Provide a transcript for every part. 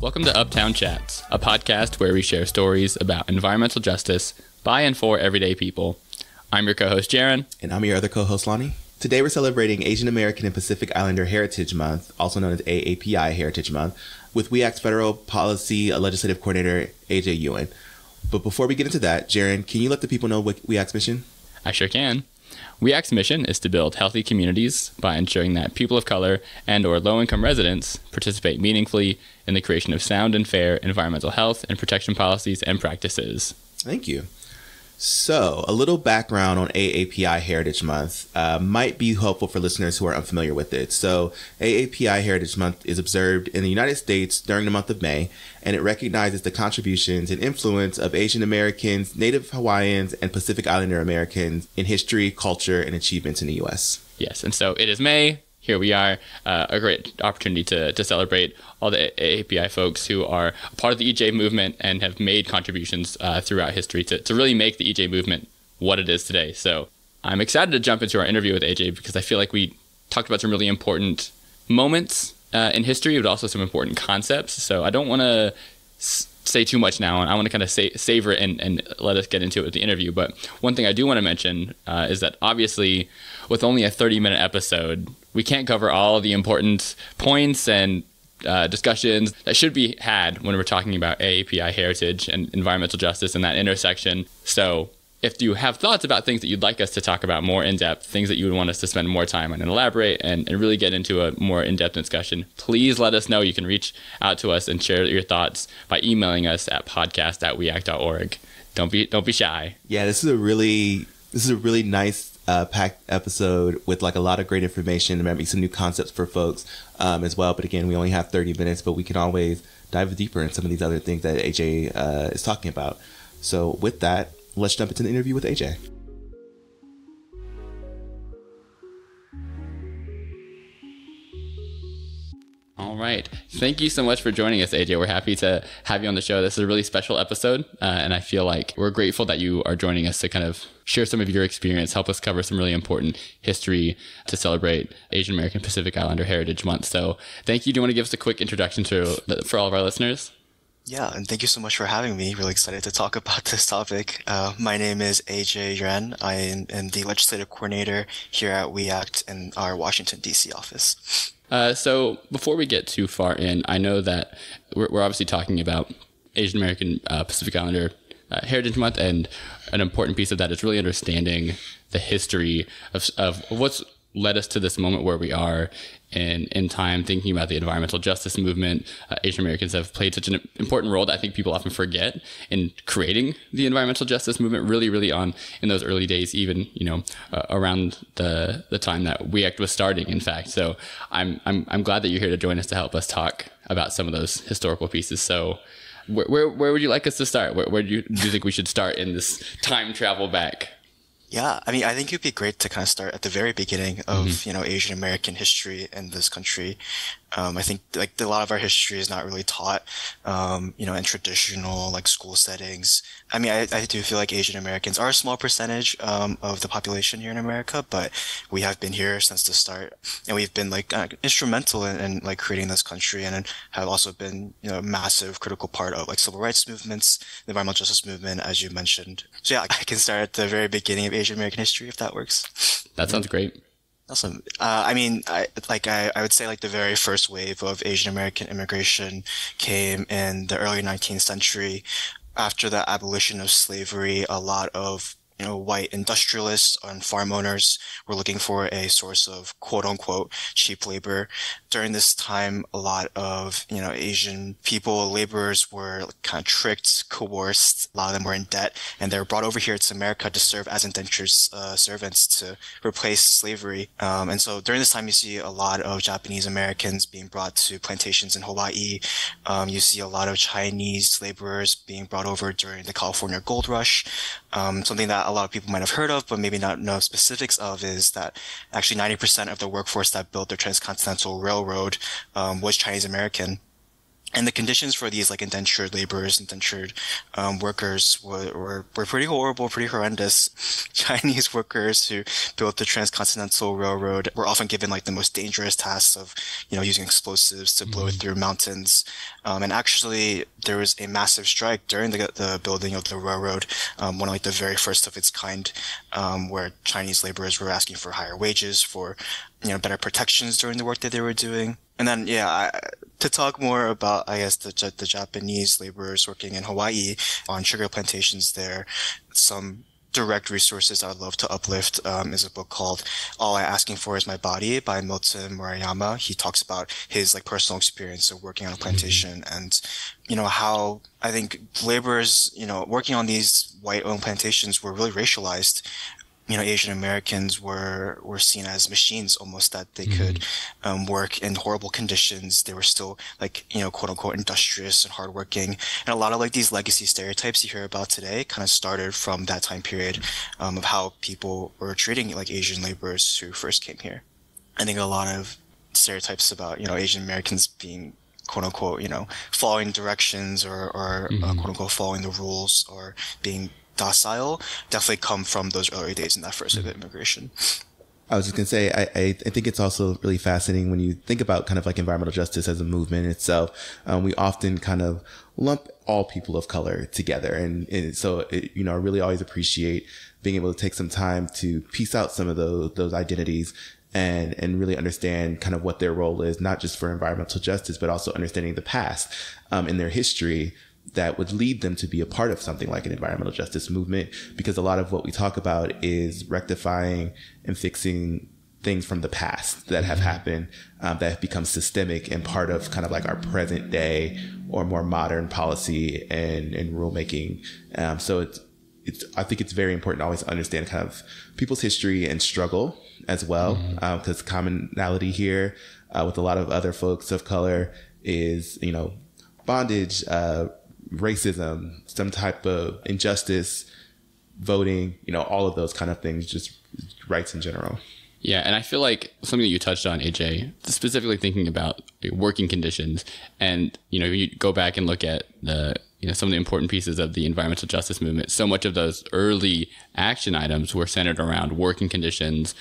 Welcome to Uptown Chats, a podcast where we share stories about environmental justice by and for everyday people. I'm your co-host, Jaron. And I'm your other co-host, Lonnie. Today we're celebrating Asian American and Pacific Islander Heritage Month, also known as AAPI Heritage Month, with WEAC's Federal Policy Legislative Coordinator, AJ Yuan. But before we get into that, Jaron, can you let the people know what WEAC's mission? I sure can. WEAC's mission is to build healthy communities by ensuring that people of color and or low-income residents participate meaningfully in the creation of sound and fair environmental health and protection policies and practices. Thank you. So, a little background on AAPI Heritage Month might be helpful for listeners who are unfamiliar with it. So, AAPI Heritage Month is observed in the United States during the month of May, and it recognizes the contributions and influence of Asian Americans, Native Hawaiians, and Pacific Islander Americans in history, culture, and achievements in the U.S. Yes, and so it is May. Here we are, a great opportunity to celebrate all the AAPI folks who are a part of the EJ movement and have made contributions throughout history to really make the EJ movement what it is today. So I'm excited to jump into our interview with AJ because I feel like we talked about some really important moments in history, but also some important concepts. So I don't want to say too much now, and I want to kind of savor it and let us get into it with the interview. But one thing I do want to mention is that obviously with only a 30-minute episode, we can't cover all of the important points and discussions that should be had when we're talking about AAPI heritage and environmental justice and that intersection. So if you have thoughts about things that you'd like us to talk about more in depth, things that you would want us to spend more time on and elaborate and really get into a more in-depth discussion, please let us know. You can reach out to us and share your thoughts by emailing us at podcast@weac.org. Don't be shy. Yeah, this is a really nice packed episode with like a lot of great information and maybe some new concepts for folks as well. But again, we only have 30 minutes, but we can always dive deeper in some of these other things that AJ is talking about. So with that, let's jump into the interview with AJ. All right. Thank you so much for joining us, AJ. We're happy to have you on the show. This is a really special episode, and I feel like we're grateful that you are joining us to kind of share some of your experience, help us cover some really important history to celebrate Asian American Pacific Islander Heritage Month. So thank you. Do you want to give us a quick introduction for all of our listeners? Yeah, and thank you so much for having me. Really excited to talk about this topic. My name is AJ Yuan. I am the legislative coordinator here at WEAC in our Washington, D.C. office. So before we get too far in, I know that we're obviously talking about Asian American Pacific Islander Heritage Month, and an important piece of that is really understanding the history of what's led us to this moment where we are in time, thinking about the environmental justice movement. Asian Americans have played such an important role that I think people often forget in creating the environmental justice movement really on in those early days, even, around the time that WEAC was starting, in fact. So I'm glad that you're here to join us to help us talk about some of those historical pieces. So where would you like us to start? Where do you think we should start in this time travel back? Yeah, I mean, I think it'd be great to kind of start at the very beginning of, Asian American history in this country. I think like a lot of our history is not really taught, in traditional like school settings. I mean, I do feel like Asian Americans are a small percentage, of the population here in America, but we have been here since the start, and we've been like instrumental in like creating this country, and have also been, a massive critical part of like civil rights movements, the environmental justice movement, as you mentioned. So yeah, I can start at the very beginning of Asian American history if that works. That sounds great. Awesome. I mean, I would say like the very first wave of Asian American immigration came in the early 19th century. After the abolition of slavery, a lot of white industrialists and farm owners were looking for a source of quote unquote cheap labor. During this time, a lot of, Asian people, laborers were kind of tricked, coerced. A lot of them were in debt, and they were brought over here to America to serve as indentured servants to replace slavery. And so during this time, you see a lot of Japanese Americans being brought to plantations in Hawaii. You see a lot of Chinese laborers being brought over during the California Gold Rush. Something that a lot of people might have heard of, but maybe not know specifics of, is that actually 90% of the workforce that built the Transcontinental Railroad was Chinese American. And the conditions for these like indentured laborers, indentured workers were pretty horrible, pretty horrendous. Chinese workers who built the Transcontinental Railroad were often given like the most dangerous tasks of, using explosives to blow through mountains. And actually, there was a massive strike during the building of the railroad, one of like the very first of its kind, where Chinese laborers were asking for higher wages, for better protections during the work that they were doing. And then, to talk more about, I guess, the Japanese laborers working in Hawaii on sugar plantations there, some direct resources I'd love to uplift is a book called All I Asking For Is My Body by Milton Murayama. He talks about his like personal experience of working on a plantation and, how I think laborers, working on these white-owned plantations were really racialized. Asian Americans were seen as machines almost, that they could work in horrible conditions. They were still like, quote unquote industrious and hardworking. And a lot of like these legacy stereotypes you hear about today kind of started from that time period, of how people were treating like Asian laborers who first came here. I think a lot of stereotypes about, Asian Americans being quote unquote, following directions or quote unquote following the rules or being docile definitely come from those early days in that first wave of immigration. I was just going to say, I think it's also really fascinating when you think about kind of like environmental justice as a movement itself. We often kind of lump all people of color together. And so, I really always appreciate being able to take some time to piece out some of those identities and really understand kind of what their role is, not just for environmental justice, but also understanding the past in their history that would lead them to be a part of something like an environmental justice movement, because a lot of what we talk about is rectifying and fixing things from the past that have happened, that have become systemic and part of kind of like our present day or more modern policy and rulemaking. So I think it's very important to always understand kind of people's history and struggle as well, because commonality here with a lot of other folks of color is, bondage, racism, some type of injustice, voting, all of those kind of things, just rights in general. Yeah, and I feel like something that you touched on, AJ, specifically thinking about working conditions, and you go back and look at the some of the important pieces of the environmental justice movement. So much of those early action items were centered around working conditions,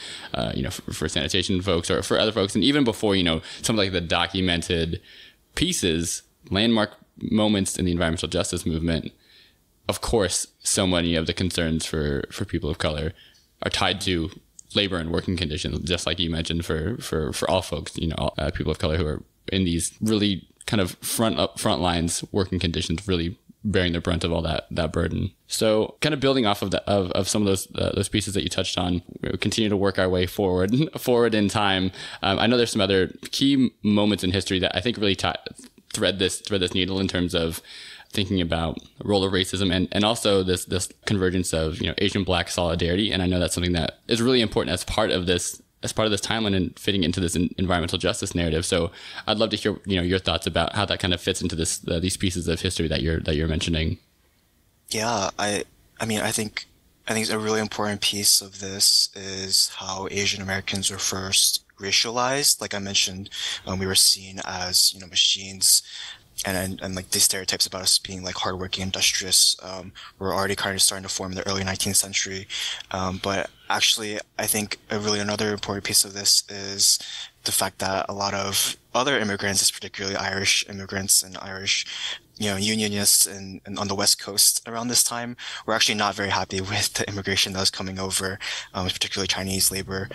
for sanitation folks or for other folks, and even before some of like the documented pieces, landmark moments in the environmental justice movement. Of course, so many of the concerns for people of color are tied to labor and working conditions, just like you mentioned for all folks, all, people of color who are in these really kind of front lines working conditions, really bearing the brunt of all that burden. So kind of building off of of some of those pieces that you touched on, we'll continue to work our way forward in time. I know there's some other key moments in history that I think really thread this needle in terms of thinking about the role of racism and also this convergence of Asian Black solidarity. And I know that's something that is really important as part of this timeline and fitting into this environmental justice narrative. So I'd love to hear your thoughts about how that kind of fits into these pieces of history that you're mentioning. Yeah, I think a really important piece of this is how Asian Americans were first racialized. Like I mentioned, we were seen as machines, and like these stereotypes about us being like hardworking, industrious, were already kind of starting to form in the early 19th century. But actually, I think another important piece of this is the fact that a lot of other immigrants, particularly Irish immigrants and Irish unionists and on the West Coast around this time were actually not very happy with the immigration that was coming over, particularly Chinese labor.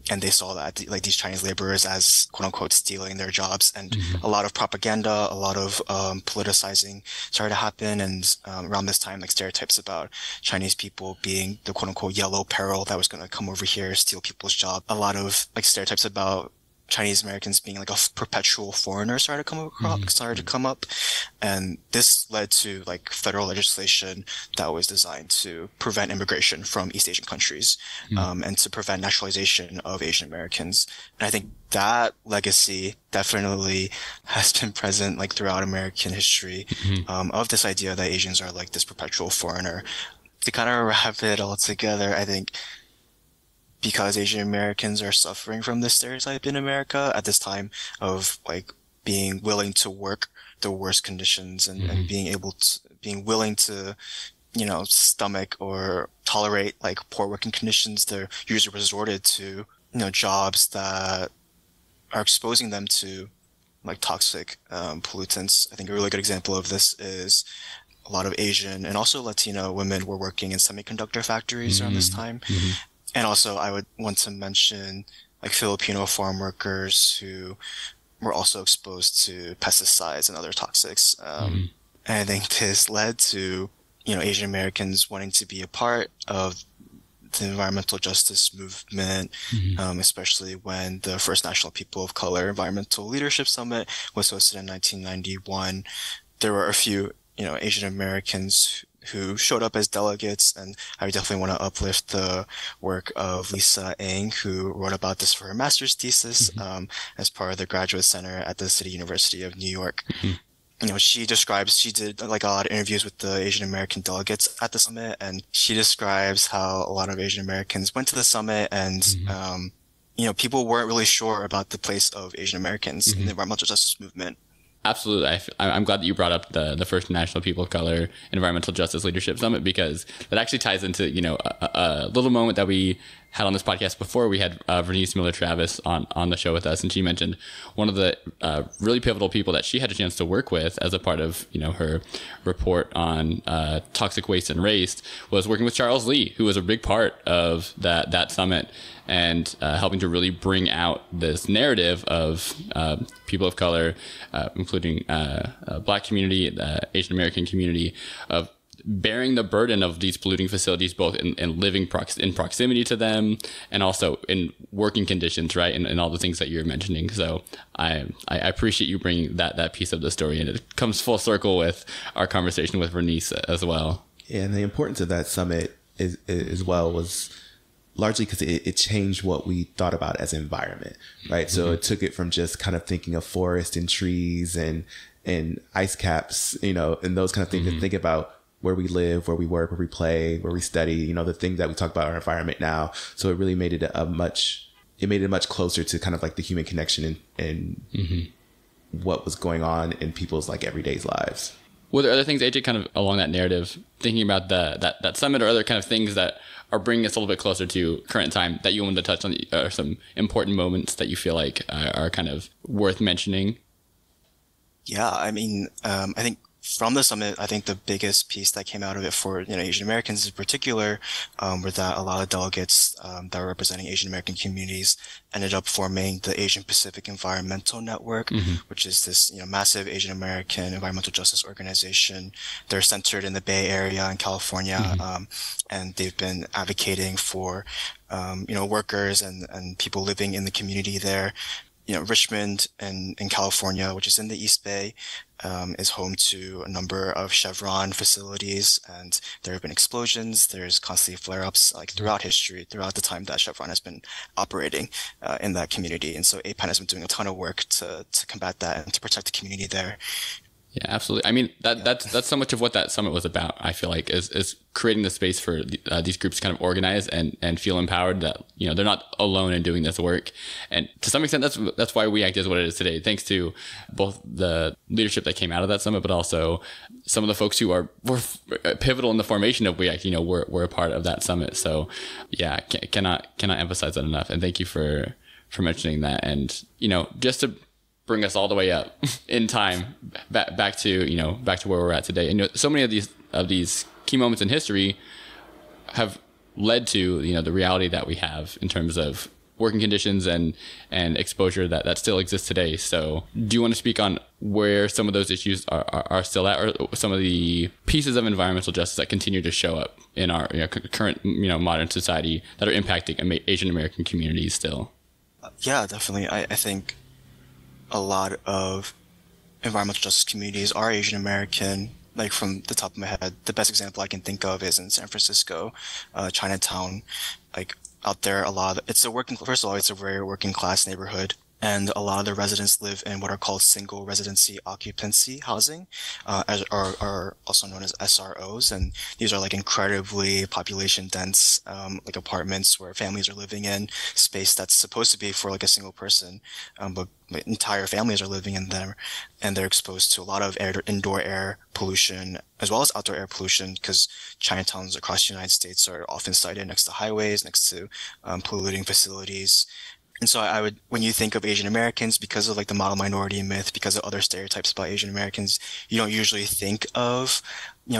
And they saw that like these Chinese laborers as quote unquote stealing their jobs. And a lot of propaganda, a lot of politicizing started to happen. And around this time, like stereotypes about Chinese people being the quote unquote yellow peril that was going to come over here, steal people's jobs. A lot of like stereotypes about Chinese Americans being like a perpetual foreigner started to come up. And this led to like federal legislation that was designed to prevent immigration from East Asian countries, and to prevent naturalization of Asian Americans. And I think that legacy definitely has been present like throughout American history, of this idea that Asians are like this perpetual foreigner. To kind of wrap it all together, I think because Asian Americans are suffering from this stereotype in America at this time of like being willing to work the worst conditions and being willing to, stomach or tolerate like poor working conditions. They're usually resorted to, jobs that are exposing them to like toxic pollutants. I think a really good example of this is a lot of Asian and also Latino women were working in semiconductor factories around this time. And also I would want to mention like Filipino farm workers who were also exposed to pesticides and other toxics. And I think this led to, Asian Americans wanting to be a part of the environmental justice movement, especially when the first National People of Color Environmental Leadership Summit was hosted in 1991. There were a few, Asian Americans who showed up as delegates, and I definitely want to uplift the work of Lisa Ng, who wrote about this for her master's thesis as part of the Graduate Center at the City University of New York. She did like a lot of interviews with the Asian American delegates at the summit, and she describes how a lot of Asian Americans went to the summit and, people weren't really sure about the place of Asian Americans in the environmental justice movement. Absolutely. I'm glad that you brought up the first National People of Color Environmental Justice Leadership Summit, because that actually ties into, a little moment that we had on this podcast before. We had Vernice Miller-Travis on the show with us, and she mentioned one of the really pivotal people that she had a chance to work with as a part of, her report on toxic waste and race was working with Charles Lee, who was a big part of that summit, and helping to really bring out this narrative of people of color, including Black community, the Asian American community, of bearing the burden of these polluting facilities, both in living in proximity to them and also in working conditions, right? And all the things that you're mentioning. So I appreciate you bringing that piece of the story, and it comes full circle with our conversation with Vernice as well. Yeah, and the importance of that summit as well was largely because it changed what we thought about as environment, right? So it took it from just kind of thinking of forest and trees and ice caps, and those kind of things, to think about where we live, where we work, where we play, where we study, the things that we talk about our environment now. So it really made it much closer to kind of like the human connection and what was going on in people's like everyday lives. Were there other things, AJ, kind of along that narrative, thinking about that summit, or other kind of things that are bringing us a little bit closer to current time that you wanted to touch on, or some important moments that you feel like are kind of worth mentioning? Yeah, I mean, I think from the summit, I think the biggest piece that came out of it for, Asian Americans in particular, were that a lot of delegates that were representing Asian American communities ended up forming the Asian Pacific Environmental Network, which is this, massive Asian American environmental justice organization. They're centered in the Bay Area in California, and they've been advocating for, workers and people living in the community there. Richmond in California, which is in the East Bay, is home to a number of Chevron facilities, and there have been explosions. There's constantly flare-ups like throughout history, throughout the time that Chevron has been operating in that community. And so APAN has been doing a ton of work to combat that and to protect the community there. Yeah, absolutely. I mean, that's so much of what that summit was about, I feel like, is creating the space for these groups to kind of organize and feel empowered that, they're not alone in doing this work. And to some extent, that's why WEACT is what it is today, thanks to both the leadership that came out of that summit, but also some of the folks who were pivotal in the formation of WEACT, were a part of that summit. So yeah, cannot emphasize that enough. And thank you for mentioning that. And, just to bring us all the way up in time, back to where we're at today. And so many of these key moments in history have led to the reality that we have in terms of working conditions and exposure that still exists today. So do you want to speak on where some of those issues are still at, or some of the pieces of environmental justice that continue to show up in our current modern society that are impacting Asian American communities still? Yeah, definitely. I think a lot of environmental justice communities are Asian American. Like from the top of my head, the best example I can think of is in San Francisco, Chinatown. Like out there, first of all, it's a very working class neighborhood. And a lot of the residents live in what are called single residency occupancy housing, are also known as SROs. And these are like incredibly population dense, like apartments where families are living in space that's supposed to be for like a single person. But entire families are living in them, and they're exposed to a lot of indoor air pollution as well as outdoor air pollution, because Chinatowns across the United States are often sited next to highways, next to polluting facilities. And so I would, when you think of Asian Americans, because of like the model minority myth, because of other stereotypes about Asian Americans, you don't usually think of,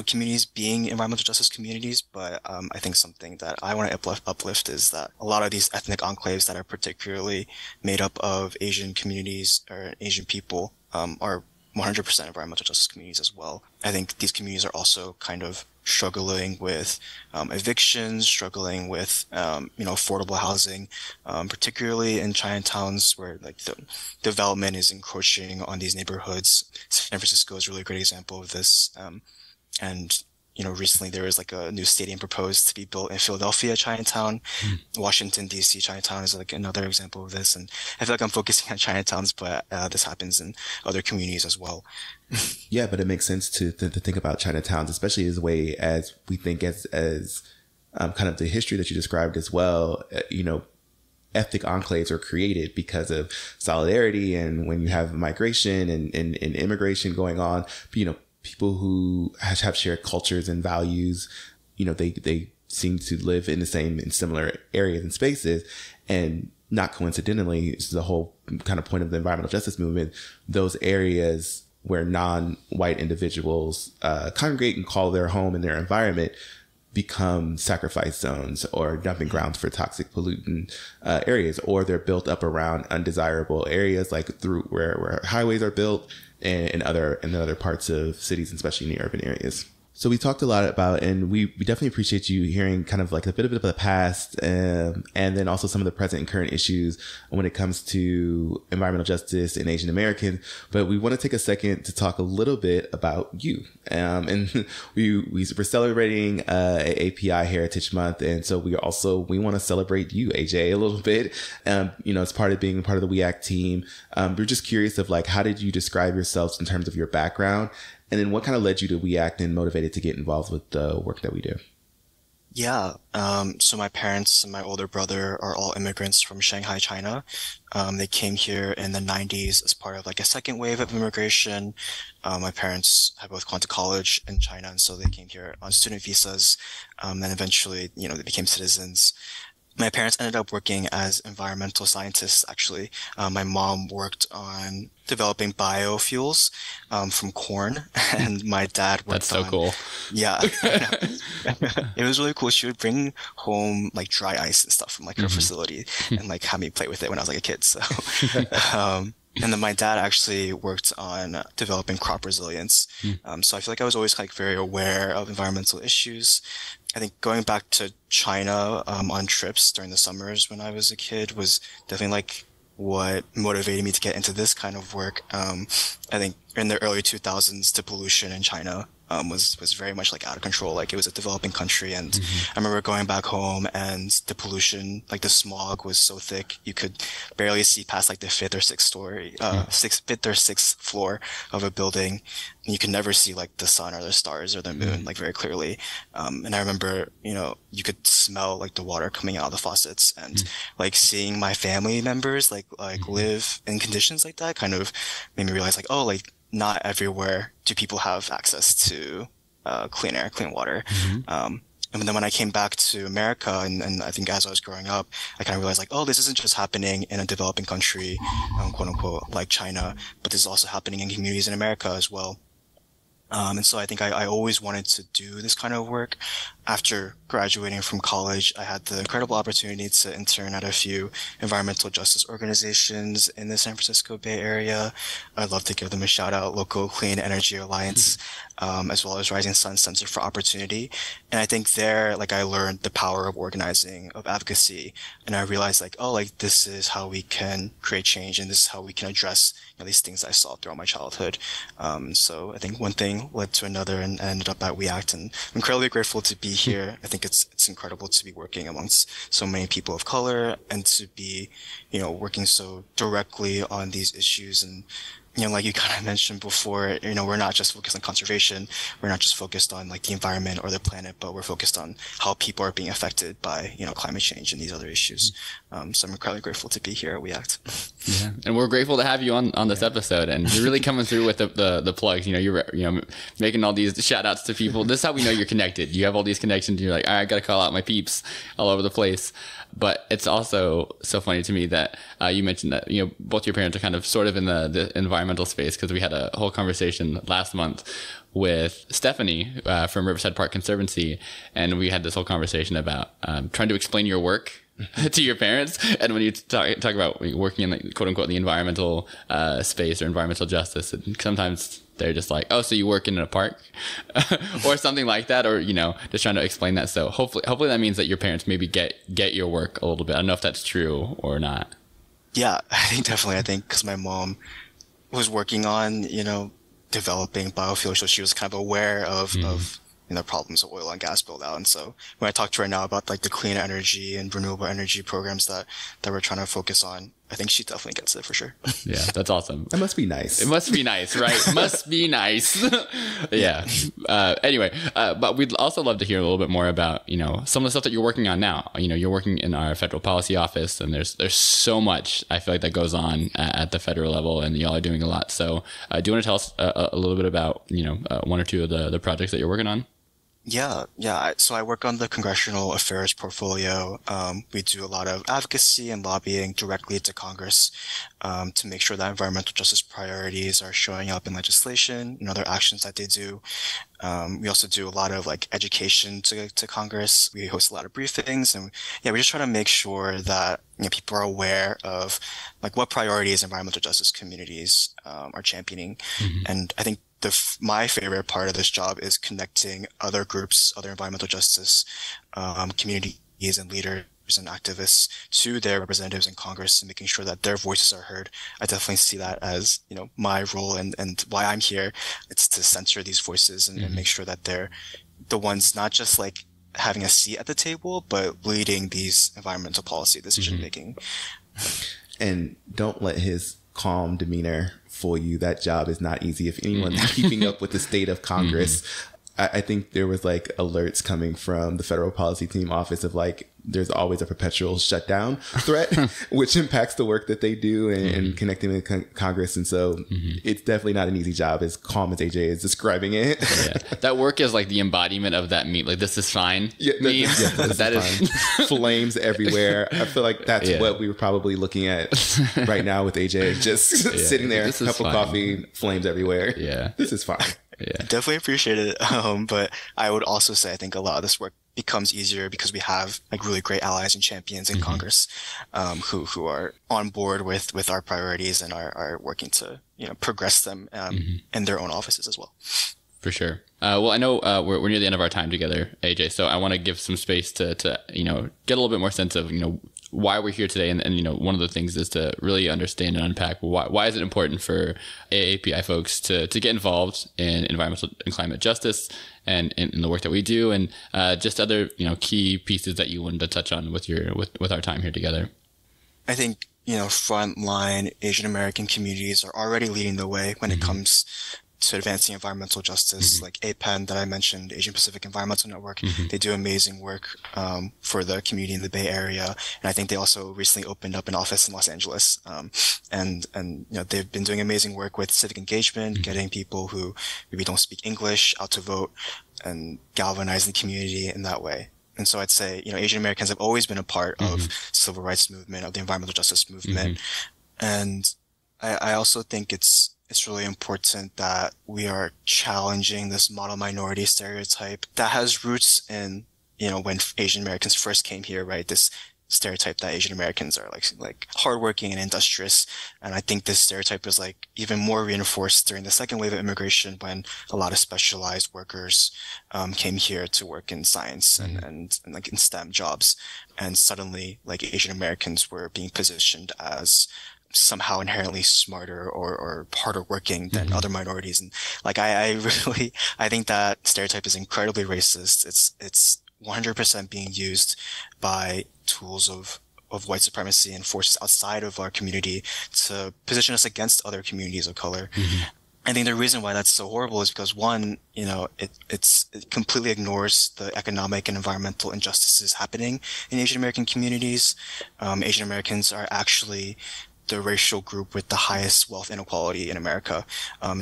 communities being environmental justice communities. But I think something that I want to uplift is that a lot of these ethnic enclaves that are particularly made up of Asian communities or Asian people are 100% environmental justice communities as well. I think these communities are also kind of struggling with evictions, struggling with affordable housing, particularly in Chinatowns where like the development is encroaching on these neighborhoods. San Francisco is a really great example of this. And recently there was like a new stadium proposed to be built in Philadelphia, Chinatown. Washington, D.C., Chinatown is like another example of this. And I feel like I'm focusing on Chinatowns, but this happens in other communities as well. Yeah, but it makes sense to think about Chinatowns, especially as a way as we think as kind of the history that you described as well. Ethnic enclaves are created because of solidarity, and when you have migration and immigration going on, people who have shared cultures and values, they seem to live in similar areas and spaces. And not coincidentally, this is the whole kind of point of the environmental justice movement, those areas where non-white individuals congregate and call their home and their environment become sacrifice zones or dumping grounds for toxic pollutant areas, or they're built up around undesirable areas, like through where highways are built and other parts of cities, especially in the urban areas. So we talked a lot about, and we definitely appreciate you hearing kind of like a bit of the past, and then also some of the present and current issues when it comes to environmental justice and Asian Americans. But we want to take a second to talk a little bit about you. And we're celebrating AAPI Heritage Month, and so we want to celebrate you, AJ, a little bit. As part of being part of the We Act team. We're just curious of like, how did you describe yourselves in terms of your background? And then what kind of led you to We Act and motivated to get involved with the work that we do? Yeah. So my parents and my older brother are all immigrants from Shanghai, China. They came here in the 90s as part of like a second wave of immigration. My parents had both gone to college in China, and so they came here on student visas. And eventually, they became citizens. My parents ended up working as environmental scientists, actually. My mom worked on developing biofuels from corn, and my dad worked That's so cool. Yeah. It was really cool. She would bring home like dry ice and stuff from like her facility and like have me play with it when I was like a kid. So, and then my dad actually worked on developing crop resilience. So I feel like I was always like very aware of environmental issues. I think going back to China on trips during the summers when I was a kid was definitely like what motivated me to get into this kind of work. I think in the early 2000s, the pollution in China was very much like out of control. Like it was a developing country, and I remember going back home and the pollution, like the smog was so thick you could barely see past like the fifth or sixth floor of a building. And you could never see like the sun or the stars or the moon like very clearly. And I remember, you could smell like the water coming out of the faucets, and like seeing my family members like live in conditions like that kind of made me realize like, oh, like not everywhere do people have access to clean air, clean water. And then when I came back to America, and I think as I was growing up, I kind of realized like, oh, this isn't just happening in a developing country, quote unquote, like China, but this is also happening in communities in America as well. And so I think I always wanted to do this kind of work. After graduating from college, I had the incredible opportunity to intern at a few environmental justice organizations in the San Francisco Bay Area. I'd love to give them a shout out, Local Clean Energy Alliance, as well as Rising Sun Center for Opportunity. And I think there, like, I learned the power of organizing, of advocacy. And I realized like, oh, like this is how we can create change, and this is how we can address these things I saw throughout my childhood. So I think one thing led to another and ended up at We Act, and I'm incredibly grateful to be here. I think it's incredible to be working amongst so many people of color and to be, working so directly on these issues. And like you kind of mentioned before, we're not just focused on conservation. We're not just focused on like the environment or the planet, but we're focused on how people are being affected by, climate change and these other issues. So I'm incredibly grateful to be here at We Act. Yeah. And we're grateful to have you on this episode, and you're really coming through with the plugs. You're making all these shout outs to people. This is how we know you're connected. You have all these connections. You're like, all right, I got to call out my peeps all over the place. But it's also so funny to me that you mentioned that both your parents are kind of sort of in the environmental space, because we had a whole conversation last month with Stephanie from Riverside Park Conservancy, and we had this whole conversation about trying to explain your work to your parents. And when you talk about working in the quote unquote the environmental space or environmental justice, sometimes they're just like, oh, so you work in a park or something like that, or just trying to explain that. So hopefully that means that your parents maybe get your work a little bit. I don't know if that's true or not. Yeah, I think because my mom was working on developing biofuels, so she was kind of aware of problems of oil and gas build out. And so when I talk to her now about like the clean energy and renewable energy programs that we're trying to focus on, I think she definitely gets it for sure. Yeah, that's awesome. It must be nice. It must be nice, right? Must be nice. Yeah. Anyway, but we'd also love to hear a little bit more about, some of the stuff that you're working on now. You're working in our federal policy office, and there's so much, I feel like, that goes on at the federal level, and y'all are doing a lot. So do you want to tell us a little bit about, one or two of the projects that you're working on? Yeah. So I work on the congressional affairs portfolio. We do a lot of advocacy and lobbying directly to Congress, to make sure that environmental justice priorities are showing up in legislation and other actions that they do. We also do a lot of like education to Congress. We host a lot of briefings, and we just try to make sure that people are aware of like what priorities environmental justice communities are championing. Mm-hmm. And I think my favorite part of this job is connecting other groups, other environmental justice communities and leaders and activists to their representatives in Congress and making sure that their voices are heard. I definitely see that as, my role and why I'm here. It's to censor these voices and make sure that they're the ones not just like having a seat at the table, but leading these environmental policy decision making. And don't let his calm demeanor fool you. That job is not easy. If anyone's keeping up with the state of Congress, I think there was like alerts coming from the federal policy team office of like, there's always a perpetual shutdown threat, which impacts the work that they do and connecting with Congress. And so it's definitely not an easy job, as calm as AJ is describing it. Yeah. That work is like the embodiment of that meme. Like, this is fine. Yeah, that is flames everywhere. I feel like that's what we were probably looking at right now with AJ, just sitting there, cup of coffee, flames everywhere. Yeah. This is fine. Yeah. Definitely appreciate it. But I would also say I think a lot of this work becomes easier because we have like really great allies and champions in Congress, who are on board with our priorities and are working to progress them in their own offices as well. For sure. Well, I know we're near the end of our time together, AJ. So I want to give some space to get a little bit more sense of why we're here today, and one of the things is to really understand and unpack why is it important for AAPI folks to get involved in environmental and climate justice and in the work that we do, and just other key pieces that you wanted to touch on with our time here together. I think frontline Asian American communities are already leading the way when it comes to advancing environmental justice, like APEN that I mentioned, Asian Pacific Environmental Network. They do amazing work for the community in the Bay Area, and I think they also recently opened up an office in Los Angeles. And they've been doing amazing work with civic engagement, getting people who maybe don't speak English out to vote, and galvanizing the community in that way. And so I'd say Asian Americans have always been a part of civil rights movement, of the environmental justice movement, and I also think it's really important that we are challenging this model minority stereotype that has roots in, when Asian Americans first came here, right? This stereotype that Asian Americans are like hardworking and industrious. And I think this stereotype was like even more reinforced during the second wave of immigration, when a lot of specialized workers came here to work in science and like in STEM jobs. And suddenly like Asian Americans were being positioned as somehow inherently smarter or harder working than other minorities. And like, I think that stereotype is incredibly racist. It's 100% being used by tools of white supremacy and forces outside of our community to position us against other communities of color. I think the reason why that's so horrible is because, one, it completely ignores the economic and environmental injustices happening in Asian American communities. Asian Americans are actually the racial group with the highest wealth inequality in America.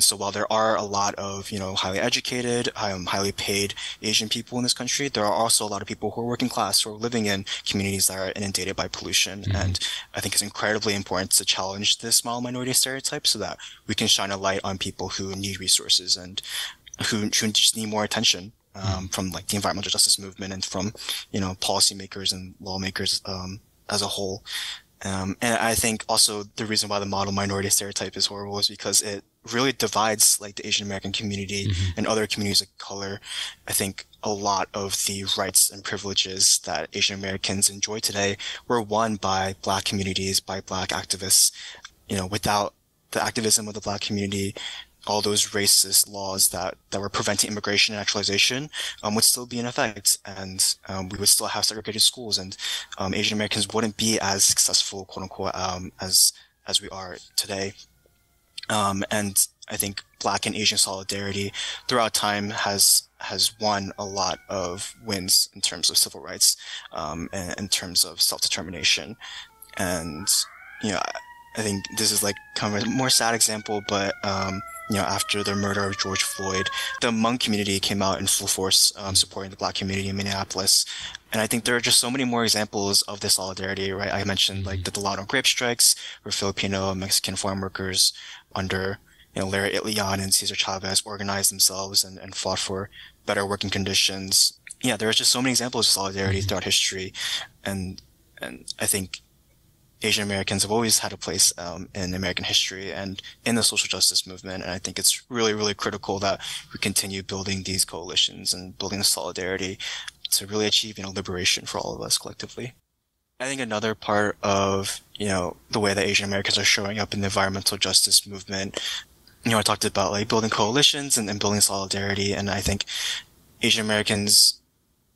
So while there are a lot of, highly educated, highly paid Asian people in this country, there are also a lot of people who are working class, who are living in communities that are inundated by pollution. And I think it's incredibly important to challenge this model minority stereotype so that we can shine a light on people who need resources and who just need more attention. From like the environmental justice movement and from, policymakers and lawmakers, as a whole. And I think also the reason why the model minority stereotype is horrible is because it really divides like the Asian American community and other communities of color. I think a lot of the rights and privileges that Asian Americans enjoy today were won by Black communities, by Black activists. Without the activism of the Black community, all those racist laws that were preventing immigration and naturalization would still be in effect, and we would still have segregated schools, and Asian Americans wouldn't be as successful, quote unquote, as we are today. And I think Black and Asian solidarity throughout time has won a lot of wins in terms of civil rights, and in terms of self-determination. And I think this is like kind of a more sad example, but after the murder of George Floyd, the Hmong community came out in full force, supporting the Black community in Minneapolis. And I think there are just so many more examples of this solidarity, right? I mentioned like the Delano grape strikes, where Filipino and Mexican farm workers under, Larry Itlian and Cesar Chavez organized themselves and fought for better working conditions. Yeah, there are just so many examples of solidarity throughout history. And I think Asian Americans have always had a place in American history and in the social justice movement. And I think it's really, really critical that we continue building these coalitions and building the solidarity to really achieve, liberation for all of us collectively. I think another part of, the way that Asian Americans are showing up in the environmental justice movement, I talked about like building coalitions and building solidarity. And I think Asian Americans,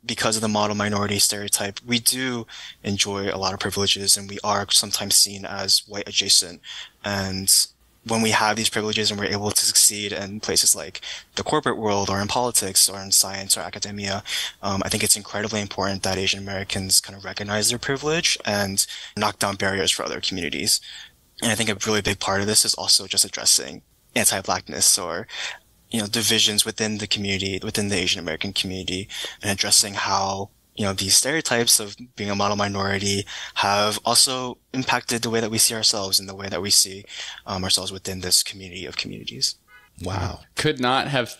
because of the model minority stereotype, we do enjoy a lot of privileges, and we are sometimes seen as white adjacent. And when we have these privileges and we're able to succeed in places like the corporate world or in politics or in science or academia, I think it's incredibly important that Asian Americans kind of recognize their privilege and knock down barriers for other communities. And I think a really big part of this is also just addressing anti-Blackness or divisions within the community, within the Asian American community, and addressing how, these stereotypes of being a model minority have also impacted the way that we see ourselves and the way that we see ourselves within this community of communities. Wow. Could not have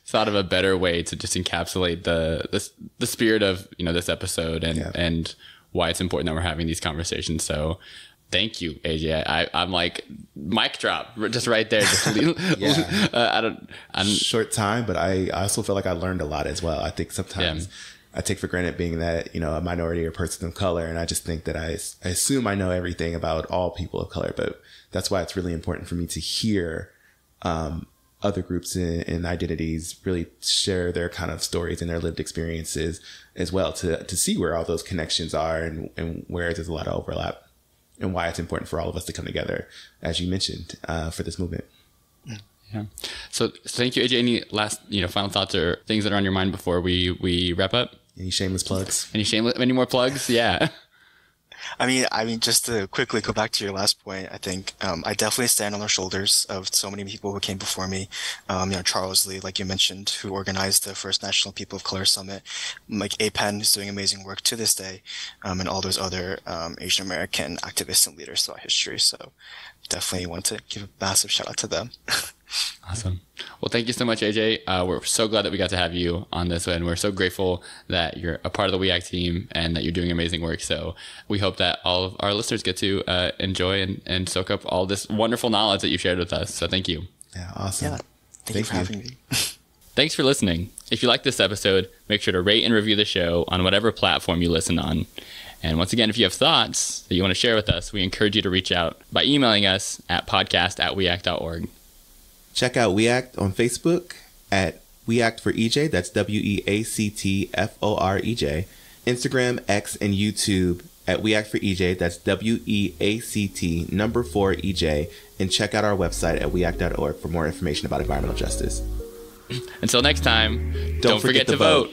thought of a better way to just encapsulate the spirit of, this episode and why it's important that we're having these conversations. So thank you, AJ. I'm like, mic drop, just right there. I'm short time, but I also feel like I learned a lot as well. I think sometimes I take for granted being that, a minority or person of color. And I just think that I assume I know everything about all people of color, but that's why it's really important for me to hear, other groups and identities really share their kind of stories and their lived experiences as well to see where all those connections are and where there's a lot of overlap. And why it's important for all of us to come together, as you mentioned, for this movement. Yeah. So thank you, AJ. Any last, final thoughts or things that are on your mind before we wrap up? Any shameless plugs? Any more plugs? Yeah. I mean, just to quickly go back to your last point, I think, I definitely stand on the shoulders of so many people who came before me. Charles Lee, like you mentioned, who organized the first National People of Color Summit, like APEN, who's doing amazing work to this day, and all those other, Asian American activists and leaders throughout history. So definitely want to give a massive shout out to them. Awesome. Well, thank you so much, AJ. We're so glad that we got to have you on this, and we're so grateful that you're a part of the WEAC team and that you're doing amazing work. So we hope that all of our listeners get to enjoy and soak up all this wonderful knowledge that you shared with us. So thank you. Yeah, awesome. Yeah, thank you for having me. Thanks for listening. If you like this episode, make sure to rate and review the show on whatever platform you listen on. And once again, if you have thoughts that you want to share with us, we encourage you to reach out by emailing us at podcast@weac.org. Check out WeAct on Facebook at We Act for EJ, that's WEACTFOREJ. Instagram, X, and YouTube at We Act for EJ, that's WEACT4EJ. And check out our website at weact.org for more information about environmental justice. Until next time, don't forget to vote.